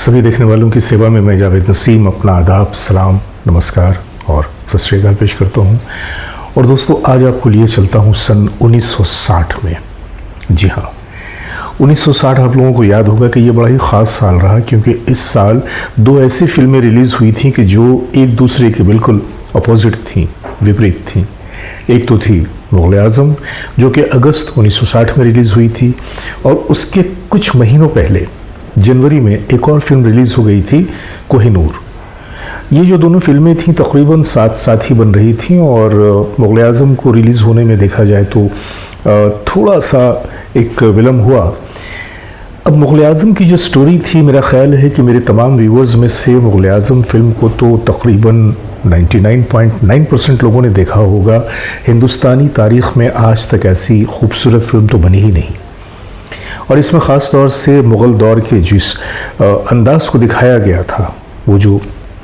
सभी देखने वालों की सेवा में मैं जावेद नसीम अपना आदाब, सलाम, नमस्कार और सत श्री अकाल पेश करता हूँ। और दोस्तों, आज आपको लिए चलता हूँ सन 1960 में। जी हाँ, 1960 आप लोगों को याद होगा कि ये बड़ा ही ख़ास साल रहा, क्योंकि इस साल दो ऐसी फिल्में रिलीज़ हुई थी कि जो एक दूसरे के बिल्कुल अपोजिट थी, विपरीत थी। एक तो थी मुग़ल आज़म, जो कि अगस्त 1960 में रिलीज़ हुई थी, और उसके कुछ महीनों पहले जनवरी में एक और फिल्म रिलीज़ हो गई थी, कोहिनूर। ये जो दोनों फिल्में थीं तकरीबन साथ साथ ही बन रही थीं, और मुग़ल आज़म को रिलीज़ होने में देखा जाए तो थोड़ा सा एक विलम्ब हुआ। अब मुग़ल आज़म की जो स्टोरी थी, मेरा ख़्याल है कि मेरे तमाम व्यूअर्स में से मुग़ल आज़म फ़िल्म को तो तकरीबन 99.9% लोगों ने देखा होगा। हिंदुस्तानी तारीख़ में आज तक ऐसी खूबसूरत फिल्म तो बनी ही नहीं। और इसमें ख़ास तौर से मुग़ल दौर के जिस अंदाज़ को दिखाया गया था, वो जो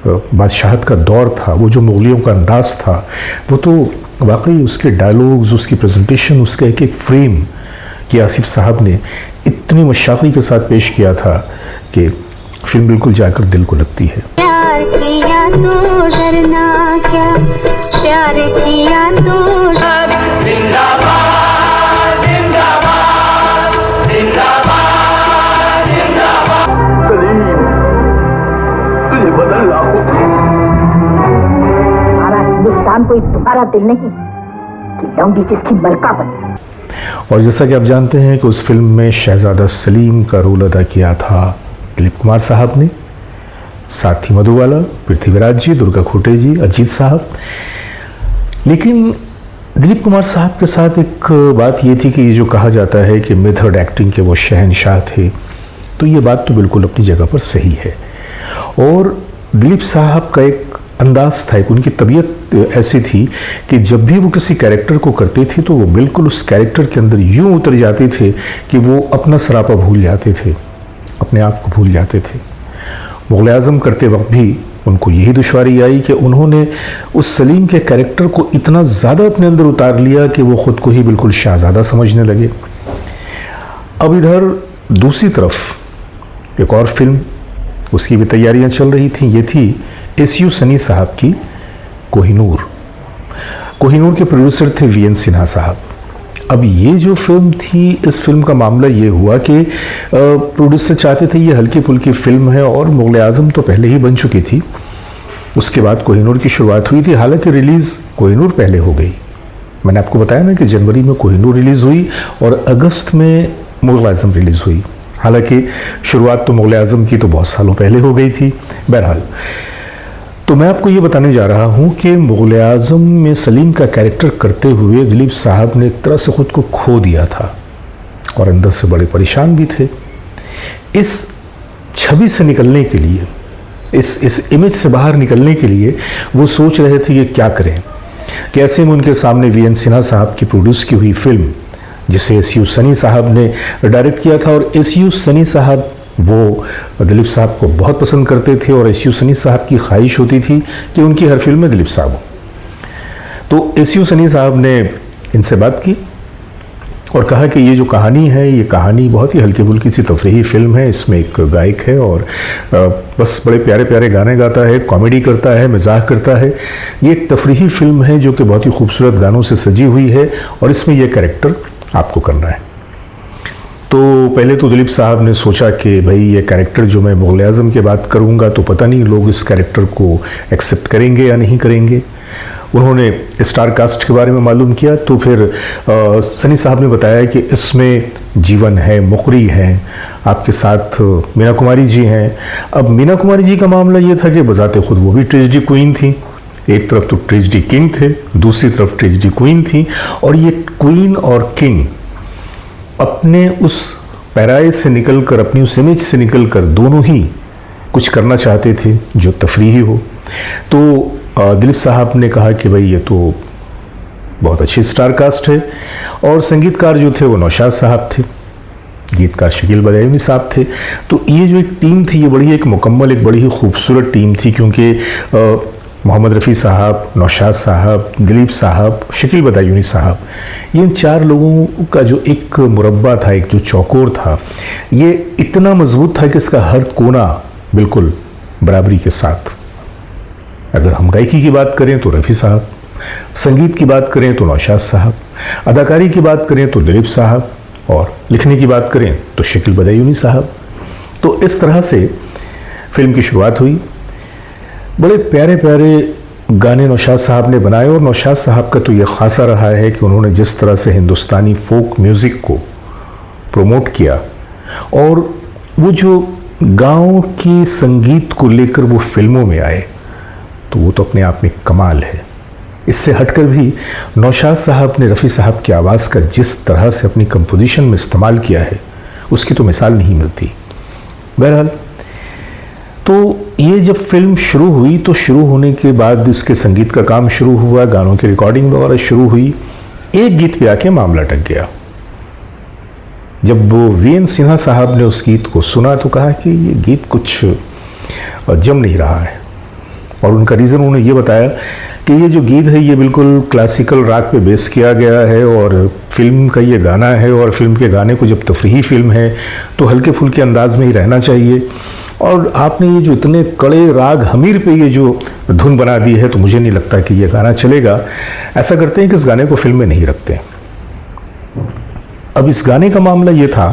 बादशाहत का दौर था, वो जो मुग़लियों का अंदाज़ था, वो तो वाकई उसके डायलॉग्स, उसकी प्रेजेंटेशन, उसका एक एक फ्रेम कि आसिफ साहब ने इतनी मशाक़ी के साथ पेश किया था कि फिल्म बिल्कुल जाकर दिल को लगती है। प्यार किया तो डरना क्या, प्यार किया तो जिंदाबाद जिंदाबाद जिंदाबाद जिंदाबाद। सलीम, तुझे बदलना होगा। हमारा हिंदुस्तान कोई तुम्हारा दिल नहीं कि लौंडी जिसकी मलका बनी। और जैसा कि आप जानते हैं कि उस फिल्म में शहजादा सलीम का रोल अदा किया था दिलीप कुमार साहब ने, साथ ही मधुबाला, पृथ्वीराज जी, दुर्गा खोटे जी, अजीत साहब। लेकिन दिलीप कुमार साहब के साथ एक बात ये थी कि ये जो कहा जाता है कि मेथड एक्टिंग के वो शहंशाह थे, तो ये बात तो बिल्कुल अपनी जगह पर सही है। और दिलीप साहब का एक अंदाज़ था, एक उनकी तबीयत ऐसी थी कि जब भी वो किसी कैरेक्टर को करते थे तो वो बिल्कुल उस कैरेक्टर के अंदर यूँ उतर जाते थे कि वो अपना सरापा भूल जाते थे, अपने आप को भूल जाते थे। मुग़ल आज़म करते वक्त भी उनको यही दुश्वारी आई कि उन्होंने उस सलीम के कैरेक्टर को इतना ज़्यादा अपने अंदर उतार लिया कि वो ख़ुद को ही बिल्कुल शहज़ादा समझने लगे। अब इधर दूसरी तरफ एक और फिल्म, उसकी भी तैयारियां चल रही थी। ये थी एस.यू. सनी साहब की कोहिनूर। कोहिनूर के प्रोड्यूसर थे वी.एन. सिन्हा साहब। अब ये जो फिल्म थी, इस फिल्म का मामला ये हुआ कि प्रोड्यूसर चाहते थे ये हल्की फुल्की फिल्म है, और मुग़ल आज़म तो पहले ही बन चुकी थी। उसके बाद कोहिनूर की शुरुआत हुई थी, हालांकि रिलीज़ कोहिनूर पहले हो गई। मैंने आपको बताया ना कि जनवरी में कोहिनूर रिलीज़ हुई और अगस्त में मुग़ल आज़म रिलीज़ हुई। हालांकि शुरुआत तो मुग़ल आज़म की तो बहुत सालों पहले हो गई थी। बहरहाल, तो मैं आपको ये बताने जा रहा हूँ कि मुग़ल आज़म में सलीम का कैरेक्टर करते हुए दिलीप साहब ने एक तरह से ख़ुद को खो दिया था, और अंदर से बड़े परेशान भी थे। इस छवि से निकलने के लिए, इस इमेज से बाहर निकलने के लिए वो सोच रहे थे कि क्या करें। कैसे में उनके सामने वी.एन. सिन्हा साहब की प्रोड्यूस की हुई फिल्म, जिसे एस.यू. सनी साहब ने डायरेक्ट किया था, और एस.यू. सनी साहब वो दिलीप साहब को बहुत पसंद करते थे, और एस.यू. सनी साहब की ख्वाहिश होती थी कि उनकी हर फिल्म में दिलीप साहब हो। तो एस.यू. सनी साहब ने इनसे बात की और कहा कि ये जो कहानी है, ये कहानी बहुत ही हल्की फुल्की सी तफरीही फिल्म है। इसमें एक गायक है और बस बड़े प्यारे प्यारे गाने गाता है, कॉमेडी करता है, मजाक करता है। ये एक तफरीही फिल्म है जो कि बहुत ही खूबसूरत गानों से सजी हुई है, और इसमें यह कैरेक्टर आपको करना है। तो पहले तो दिलीप साहब ने सोचा कि भाई ये कैरेक्टर जो मैं मुग़ल आज़म की बात करूँगा तो पता नहीं लोग इस कैरेक्टर को एक्सेप्ट करेंगे या नहीं करेंगे। उन्होंने स्टार कास्ट के बारे में मालूम किया, तो फिर सनी साहब ने बताया कि इसमें जीवन है, मुकरी हैं, आपके साथ मीना कुमारी जी हैं। अब मीना कुमारी जी का मामला ये था कि बजाते खुद वो भी ट्रेजेडी क्वीन थी। एक तरफ तो ट्रेजेडी किंग थे, दूसरी तरफ ट्रेजेडी क्वीन थी, और ये क्वीन और किंग अपने उस पैराए से निकलकर, अपनी उस इमेज से निकलकर दोनों ही कुछ करना चाहते थे जो तफरीही हो। तो दिलीप साहब ने कहा कि भाई ये तो बहुत अच्छी स्टार कास्ट है, और संगीतकार जो थे वो नौशाद साहब थे, गीतकार शकील बदायूनी साहब थे। तो ये जो एक टीम थी, ये बड़ी एक मुकम्मल, एक बड़ी ही खूबसूरत टीम थी, क्योंकि मोहम्मद रफ़ी साहब, नौशाद साहब, दिलीप साहब, शकील बदायूनी साहब, ये इन चार लोगों का जो एक मुरब्बा था, एक जो चौकोर था, ये इतना मजबूत था कि इसका हर कोना बिल्कुल बराबरी के साथ। अगर हम गायकी की बात करें तो रफ़ी साहब, संगीत की बात करें तो नौशाद साहब, अदाकारी की बात करें तो दिलीप साहब, और लिखने की बात करें तो शकील बदायूनी साहब। तो इस तरह से फिल्म की शुरुआत हुई। बड़े प्यारे प्यारे गाने नौशाद साहब ने बनाए, और नौशाद साहब का तो ये खासा रहा है कि उन्होंने जिस तरह से हिंदुस्तानी फोक म्यूज़िक को प्रमोट किया, और वो जो गांव की संगीत को लेकर वो फिल्मों में आए, तो वो तो अपने आप में कमाल है। इससे हटकर भी नौशाद साहब ने रफ़ी साहब की आवाज़ का जिस तरह से अपनी कंपोजिशन में इस्तेमाल किया है, उसकी तो मिसाल नहीं मिलती। बहरहाल, तो ये जब फिल्म शुरू हुई तो शुरू होने के बाद इसके संगीत का काम शुरू हुआ, गानों की रिकॉर्डिंग वगैरह शुरू हुई। एक गीत पे आके मामला अटक गया। जब वो वीएन सिन्हा साहब ने उस गीत को सुना तो कहा कि ये गीत कुछ जम नहीं रहा है, और उनका रीज़न उन्होंने ये बताया कि ये जो गीत है ये बिल्कुल क्लासिकल राग पे बेस किया गया है, और फिल्म का ये गाना है, और फिल्म के गाने को जब तफरीही फिल्म है तो हल्के फुल्के अंदाज में ही रहना चाहिए, और आपने ये जो इतने कड़े राग हमीर पे ये जो धुन बना दी है, तो मुझे नहीं लगता कि ये गाना चलेगा। ऐसा करते हैं कि इस गाने को फिल्म में नहीं रखते। अब इस गाने का मामला ये था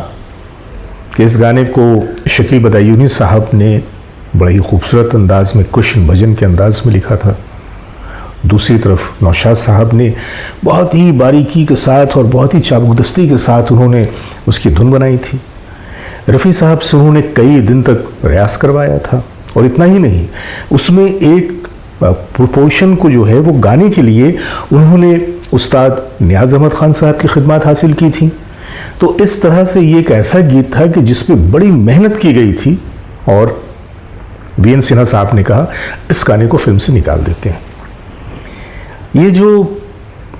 कि इस गाने को शकील बदायूनी साहब ने बड़ा ही खूबसूरत अंदाज में, कृष्ण भजन के अंदाज में लिखा था। दूसरी तरफ नौशाद साहब ने बहुत ही बारीकी के साथ और बहुत ही चाबुकदस्ती के साथ उन्होंने उसकी धुन बनाई थी। रफ़ी साहब से उन्होंने कई दिन तक प्रयास करवाया था, और इतना ही नहीं, उसमें एक प्रोपोर्शन को जो है वो गाने के लिए उन्होंने उस्ताद नियाज़ अहमद खान साहब की खिदमत हासिल की थी। तो इस तरह से ये एक ऐसा गीत था कि जिस पे बड़ी मेहनत की गई थी, और वीएन सिन्हा साहब ने कहा इस गाने को फिल्म से निकाल देते हैं। ये जो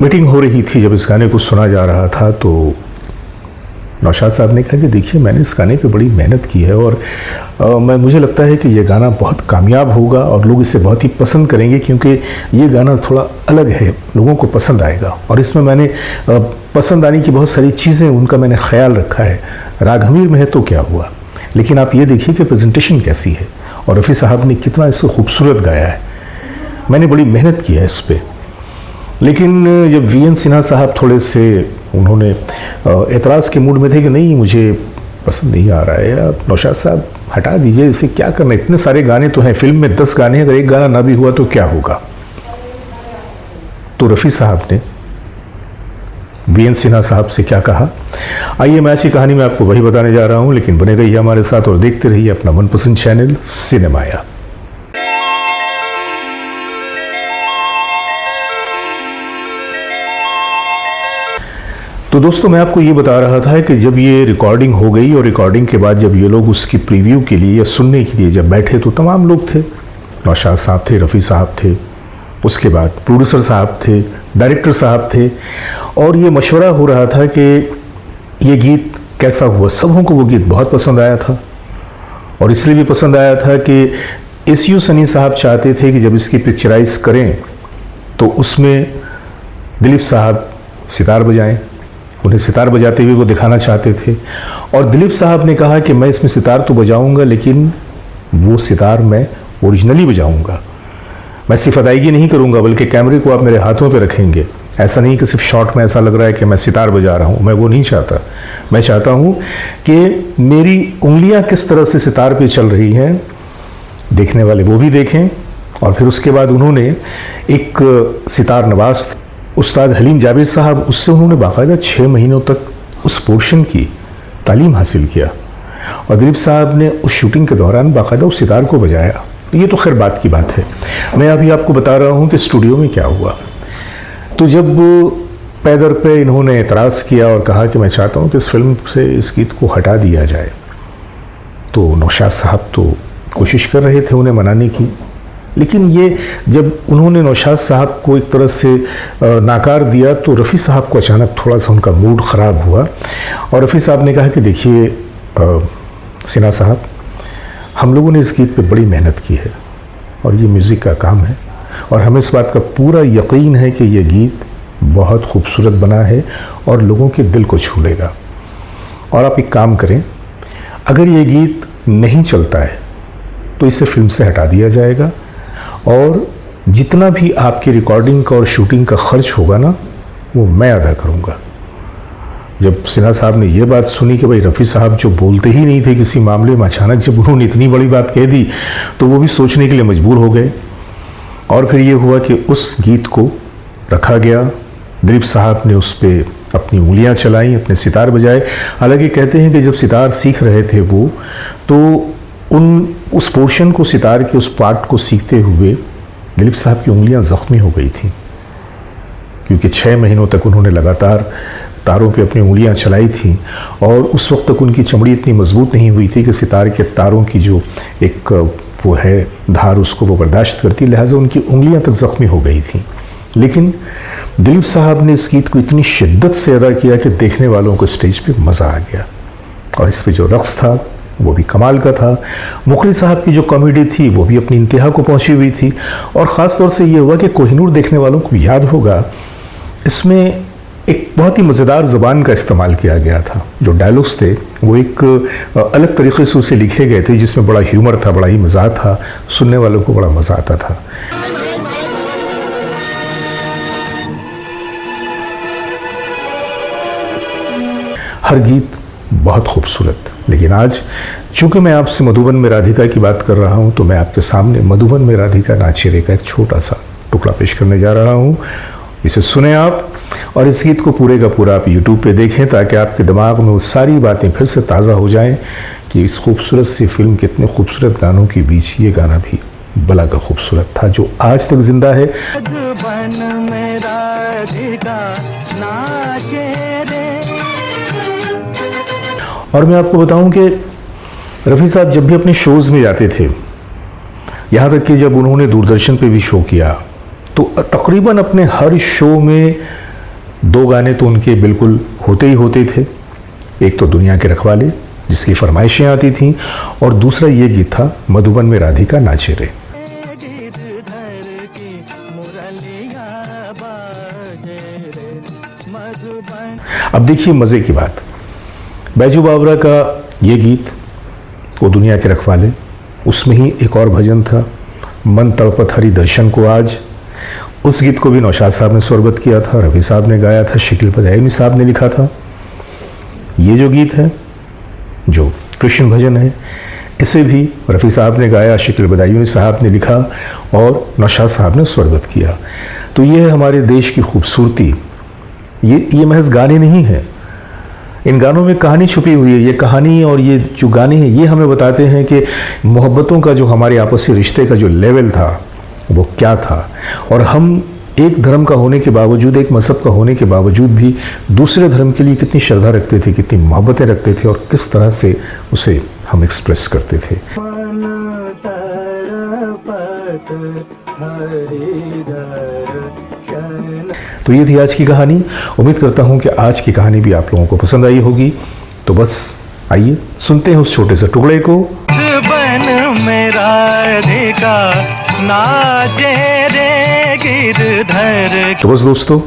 मीटिंग हो रही थी, जब इस गाने को सुना जा रहा था, तो नौशाद साहब ने कहा कि देखिए मैंने इस गाने पे बड़ी मेहनत की है, और मुझे लगता है कि ये गाना बहुत कामयाब होगा और लोग इसे बहुत ही पसंद करेंगे, क्योंकि ये गाना थोड़ा अलग है, लोगों को पसंद आएगा, और इसमें मैंने पसंद आने की बहुत सारी चीज़ें उनका मैंने ख्याल रखा है। राग हमीर में है तो क्या हुआ, लेकिन आप ये देखिए कि प्रेजेंटेशन कैसी है, और रफ़ी साहब ने कितना इसको खूबसूरत गाया है। मैंने बड़ी मेहनत की है इस पर। लेकिन जब वीएन सिन्हा साहब थोड़े से उन्होंने एतराज़ के मूड में थे कि नहीं मुझे पसंद नहीं आ रहा है, आप नौशाद साहब हटा दीजिए, इसे क्या करना, इतने सारे गाने तो हैं फिल्म में, 10 गाने, अगर एक गाना ना भी हुआ तो क्या होगा। तो रफ़ी साहब ने वीएन सिन्हा साहब से क्या कहा, आइए मैं अच्छी कहानी में आपको वही बताने जा रहा हूं, लेकिन बने रहिए हमारे साथ और देखते रहिए अपना मनपसंद चैनल सिनेमाया। तो दोस्तों, मैं आपको ये बता रहा था कि जब ये रिकॉर्डिंग हो गई, और रिकॉर्डिंग के बाद जब ये लोग उसकी प्रीव्यू के लिए या सुनने के लिए जब बैठे, तो तमाम लोग थे। नौशाद साहब थे, रफ़ी साहब थे, उसके बाद प्रोड्यूसर साहब थे, डायरेक्टर साहब थे, और ये मशवरा हो रहा था कि ये गीत कैसा हुआ। सबों को वो गीत बहुत पसंद आया था, और इसलिए भी पसंद आया था कि एसयू सनी साहब चाहते थे कि जब इसकी पिक्चराइज करें तो उसमें दिलीप साहब सितार बजाएं, उन्हें सितार बजाते हुए वो दिखाना चाहते थे। और दिलीप साहब ने कहा कि मैं इसमें सितार तो बजाऊंगा, लेकिन वो सितार मैं ओरिजिनली बजाऊंगा, मैं सिर्फ अदायगी नहीं करूंगा, बल्कि कैमरे को आप मेरे हाथों पे रखेंगे। ऐसा नहीं कि सिर्फ शॉट में ऐसा लग रहा है कि मैं सितार बजा रहा हूँ, मैं वो नहीं चाहता। मैं चाहता हूँ कि मेरी उंगलियाँ किस तरह से सितार पे चल रही हैं, देखने वाले वो भी देखें। और फिर उसके बाद उन्होंने एक सितार नवाज उस्ताद हलीम जावेद साहब, उससे उन्होंने बाकायदा 6 महीनों तक उस पोर्शन की तालीम हासिल किया, और दिलीप साहब ने उस शूटिंग के दौरान बाकायदा उस सितार को बजाया। ये तो खैर बात की बात है, मैं अभी आपको बता रहा हूँ कि स्टूडियो में क्या हुआ। तो जब पैदर पे इन्होंने एतराज़ किया और कहा कि मैं चाहता हूँ कि इस फिल्म से इस गीत को हटा दिया जाए, तो नौशाद साहब तो कोशिश कर रहे थे उन्हें मनाने की, लेकिन ये जब उन्होंने नौशाद साहब को एक तरह से नाकार दिया, तो रफ़ी साहब को अचानक थोड़ा सा उनका मूड ख़राब हुआ, और रफ़ी साहब ने कहा कि देखिए सिन्हा साहब, हम लोगों ने इस गीत पे बड़ी मेहनत की है, और ये म्यूज़िक का काम है, और हमें इस बात का पूरा यकीन है कि ये गीत बहुत खूबसूरत बना है और लोगों के दिल को छू लेगा। और आप एक काम करें, अगर ये गीत नहीं चलता है तो इसे फिल्म से हटा दिया जाएगा और जितना भी आपकी रिकॉर्डिंग का और शूटिंग का खर्च होगा ना, वो मैं अदा करूँगा। जब सिन्हा साहब ने ये बात सुनी कि भाई रफ़ी साहब जो बोलते ही नहीं थे किसी मामले में, अचानक जब उन्होंने इतनी बड़ी बात कह दी तो वो भी सोचने के लिए मजबूर हो गए। और फिर ये हुआ कि उस गीत को रखा गया। दिलीप साहब ने उस पर अपनी उंगलियां चलाई, अपने सितार बजाए। हालांकि कहते हैं कि जब सितार सीख रहे थे वो, तो उस पोर्शन को, सितार के उस पार्ट को सीखते हुए दिलीप साहब की उंगलियां ज़ख्मी हो गई थी, क्योंकि 6 महीनों तक उन्होंने लगातार तारों पे अपनी उंगलियां चलाई थी और उस वक्त तक उनकी चमड़ी इतनी मजबूत नहीं हुई थी कि सितार के तारों की जो एक वो है धार, उसको वो बर्दाश्त करती, लिहाजा उनकी उंगलियां तक ज़ख्मी हो गई थी। लेकिन दिलीप साहब ने इस गीत को इतनी शिद्दत से अदा किया कि देखने वालों को स्टेज पे मज़ा आ गया। और इस पे जो रक़्स था वो भी कमाल का था। मुखरी साहब की जो कॉमेडी थी वो भी अपनी इंतहा को पहुंची हुई थी। और ख़ास तौर से ये हुआ कि कोहिनूर देखने वालों को याद होगा, इसमें एक बहुत ही मज़ेदार ज़बान का इस्तेमाल किया गया था। जो डायलॉग्स थे वो एक अलग तरीक़े से उसे लिखे गए थे, जिसमें बड़ा ह्यूमर था, बड़ा ही मज़ा था, सुनने वालों को बड़ा मज़ा आता था। हर गीत बहुत खूबसूरत। लेकिन आज चूँकि मैं आपसे मधुबन में राधिका की बात कर रहा हूँ, तो मैं आपके सामने मधुबन में राधिका नाचे रे का एक छोटा सा टुकड़ा पेश करने जा रहा हूँ। इसे सुने आप और इस गीत को पूरे का पूरा आप YouTube पे देखें, ताकि आपके दिमाग में वो सारी बातें फिर से ताज़ा हो जाएं कि इस खूबसूरत सी फिल्म के इतने खूबसूरत गानों के बीच ये गाना भी बला का खूबसूरत था, जो आज तक जिंदा है। और मैं आपको बताऊं कि रफ़ी साहब जब भी अपने शोज़ में जाते थे, यहाँ तक कि जब उन्होंने दूरदर्शन पे भी शो किया, तो तकरीबन अपने हर शो में 2 गाने तो उनके बिल्कुल होते ही होते थे। एक तो दुनिया के रखवाले, जिसकी फरमाइशें आती थीं, और दूसरा ये गीत था मधुबन में राधिका नाचे रे। अब देखिए मज़े की बात, बैजू बावरा का ये गीत, वो दुनिया के रखवाले, उसमें ही एक और भजन था, मन तड़पत हरि दर्शन को आज। उस गीत को भी नौशाद साहब ने स्वरबद्ध किया था, रफ़ी साहब ने गाया था, शकील बदायूनी साहब ने लिखा था। ये जो गीत है, जो कृष्ण भजन है, इसे भी रफ़ी साहब ने गाया, शकील बदायूनी साहब ने लिखा और नौशाद साहब ने स्वरबद्ध किया। तो ये है हमारे देश की खूबसूरती। ये महज गाने नहीं हैं, इन गानों में कहानी छुपी हुई है। ये कहानी और ये जो गाने हैं, ये हमें बताते हैं कि मोहब्बतों का जो हमारे आपसी रिश्ते का जो लेवल था वो क्या था, और हम एक धर्म का होने के बावजूद, एक मज़हब का होने के बावजूद भी दूसरे धर्म के लिए कितनी श्रद्धा रखते थे, कितनी मोहब्बतें रखते थे, और किस तरह से उसे हम एक्सप्रेस करते थे। तो ये थी आज की कहानी। उम्मीद करता हूँ कि आज की कहानी भी आप लोगों को पसंद आई होगी। तो बस आइए सुनते हैं उस छोटे से टुकड़े को। तो बस दोस्तों,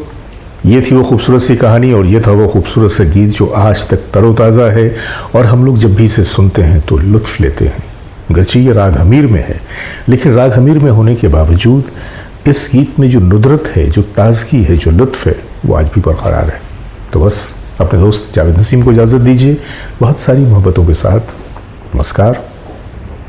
ये थी वो खूबसूरत सी कहानी और ये था वो खूबसूरत सा गीत जो आज तक तरोताज़ा है, और हम लोग जब भी इसे सुनते हैं तो लुत्फ़ लेते हैं। गरचे ये राग हमीर में है, लेकिन राग हमीर में होने के बावजूद इस गीत में जो नुदरत है, जो ताजगी है, जो लुत्फ़ है, वो आज भी बरकरार है। तो बस अपने दोस्त जावेद नसीम को इजाज़त दीजिए, बहुत सारी मोहब्बतों के साथ। नमस्कार।